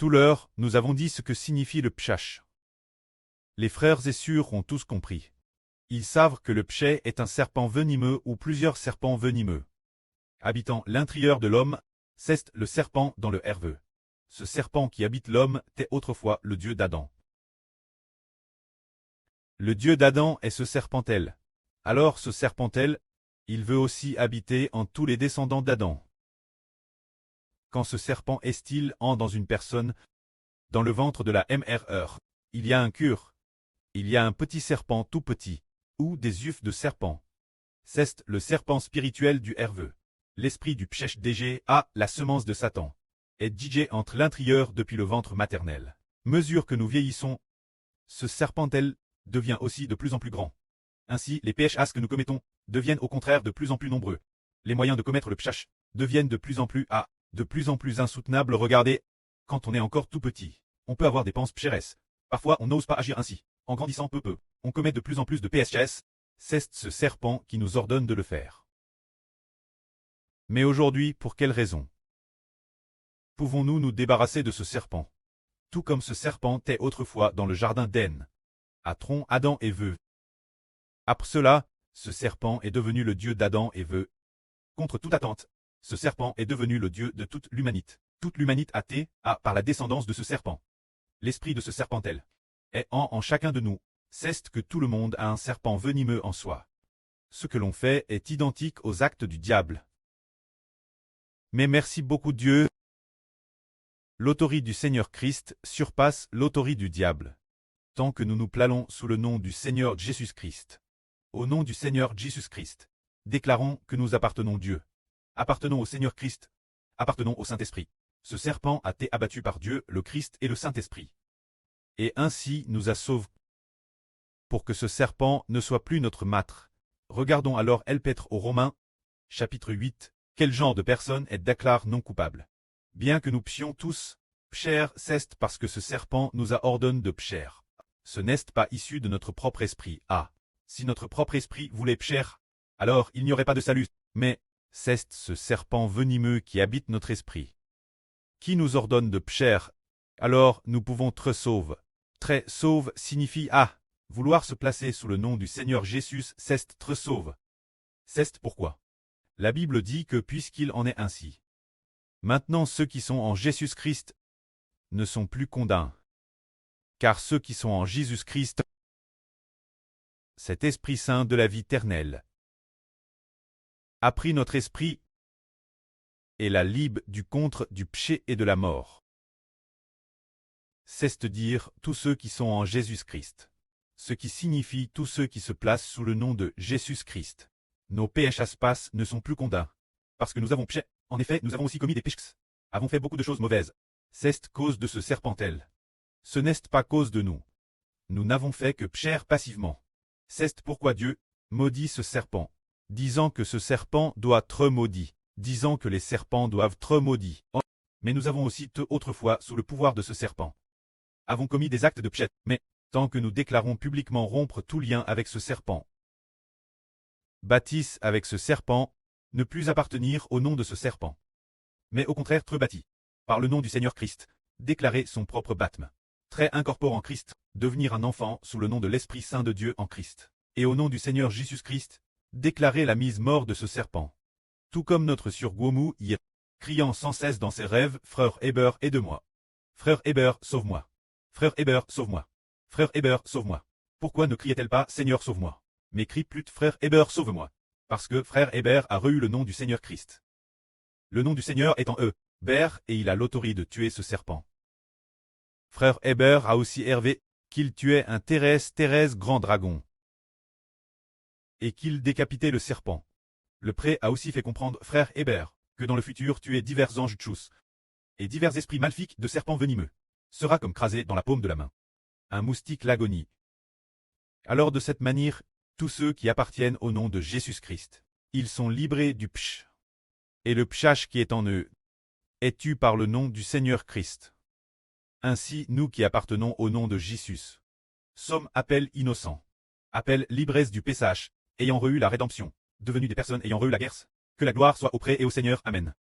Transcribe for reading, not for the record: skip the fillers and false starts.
tout l'heure, nous avons dit ce que signifie le pchash. Les frères et sœurs ont tous compris. Ils savent que le pché est un serpent venimeux ou plusieurs serpents venimeux. Habitant l'intérieur de l'homme, c'est le serpent dans le herveux. Ce serpent qui habite l'homme était autrefois le dieu d'Adam. Le dieu d'Adam est ce serpentel. Alors ce serpentel, il veut aussi habiter en tous les descendants d'Adam. Quand ce serpent est-il en dans une personne, dans le ventre de la MRR, il y a un cure. Il y a un petit serpent tout petit, ou des yeux de serpent. C'est le serpent spirituel du herveux. L'esprit du pshech DG a la semence de Satan. Est DJ entre l'intérieur depuis le ventre maternel. Mesure que nous vieillissons, ce serpentel devient aussi de plus en plus grand. Ainsi, les PHAs que nous commettons deviennent au contraire de plus en plus nombreux. Les moyens de commettre le pshach deviennent de plus en plus insoutenables. Regardez, quand on est encore tout petit, on peut avoir des penses pcheres. Parfois, on n'ose pas agir ainsi. En grandissant peu, on commet de plus en plus de PHS. C'est ce serpent qui nous ordonne de le faire. Mais aujourd'hui, pour quelle raison pouvons-nous nous débarrasser de ce serpent? Tout comme ce serpent était autrefois dans le jardin d'Éden, à tronc Adam et Ève. Après cela, ce serpent est devenu le dieu d'Adam et Ève. Contre toute attente, ce serpent est devenu le dieu de toute l'humanité. Toute l'humanité athée a par la descendance de ce serpent. L'esprit de ce serpentel est en chacun de nous. C'est que tout le monde a un serpent venimeux en soi. Ce que l'on fait est identique aux actes du diable. Mais merci beaucoup Dieu. L'autorité du Seigneur Christ surpasse l'autorité du diable. Tant que nous nous plallons sous le nom du Seigneur Jésus-Christ. Au nom du Seigneur Jésus-Christ, déclarons que nous appartenons Dieu. Appartenons au Seigneur Christ. Appartenons au Saint-Esprit. Ce serpent a été abattu par Dieu, le Christ et le Saint-Esprit. Et ainsi nous a sauvés. Pour que ce serpent ne soit plus notre maître. Regardons alors Elpêtre aux Romains, chapitre 8, quel genre de personne est déclaré non coupable. Bien que nous pchions tous, pcher, c'est parce que ce serpent nous a ordonné de pcher. Ce n'est pas issu de notre propre esprit. Ah, si notre propre esprit voulait pcher, alors il n'y aurait pas de salut. Mais, c'est ce serpent venimeux qui habite notre esprit. Qui nous ordonne de pcher, alors nous pouvons être sauvés. Très sauve signifie vouloir se placer sous le nom du Seigneur Jésus, c'est être sauve. C'est pourquoi la Bible dit que puisqu'il en est ainsi. Maintenant ceux qui sont en Jésus-Christ ne sont plus condamnés. Car ceux qui sont en Jésus-Christ, cet Esprit Saint de la vie éternelle, a pris notre esprit et la libre du contre du péché et de la mort. C'est-à-dire tous ceux qui sont en Jésus-Christ. Ce qui signifie tous ceux qui se placent sous le nom de Jésus-Christ. Nos PHAs ne sont plus condamnés. Parce que nous avons péché. En effet, nous avons aussi commis des péchés. Avons fait beaucoup de choses mauvaises. C'est cause de ce serpentel. Ce n'est pas cause de nous. Nous n'avons fait que pécher passivement. C'est pourquoi Dieu maudit ce serpent, disant que ce serpent doit être maudit, disant que les serpents doivent être maudits. Mais nous avons aussi été autrefois sous le pouvoir de ce serpent. Avons commis des actes de péché, mais tant que nous déclarons publiquement rompre tout lien avec ce serpent, bâtisse avec ce serpent, ne plus appartenir au nom de ce serpent, mais au contraire être bâti, par le nom du Seigneur Christ, déclarer son propre baptême, très incorporé en Christ, devenir un enfant sous le nom de l'Esprit Saint de Dieu en Christ, et au nom du Seigneur Jésus-Christ, déclarer la mise mort de ce serpent. Tout comme notre surgoumou y est, criant sans cesse dans ses rêves, frère Héber, aide-moi. Frère Héber, sauve-moi. Frère Héber, sauve-moi. Frère Héber, sauve-moi. Pourquoi ne criait-elle pas, Seigneur, sauve-moi? Mais crie plus, frère Héber, sauve-moi. Parce que frère Héber a reçu le nom du Seigneur Christ. Le nom du Seigneur est en eux, Ber, et il a l'autorité de tuer ce serpent. Frère Héber a aussi hervé qu'il tuait un Thérèse grand dragon. Et qu'il décapitait le serpent. Le pré a aussi fait comprendre, frère Héber, que dans le futur tuer divers anges tchous et divers esprits maléfiques de serpents venimeux sera comme crasé dans la paume de la main. Un moustique l'agonie. Alors de cette manière, tous ceux qui appartiennent au nom de Jésus-Christ, ils sont libérés du psh. Et le pshach qui est en eux est tu par le nom du Seigneur Christ. Ainsi, nous qui appartenons au nom de Jésus, sommes appelés innocents, appelés l'ibresse du Pessach, ayant reçu la rédemption, devenus des personnes ayant reçu la guerre. Que la gloire soit auprès et au Seigneur. Amen.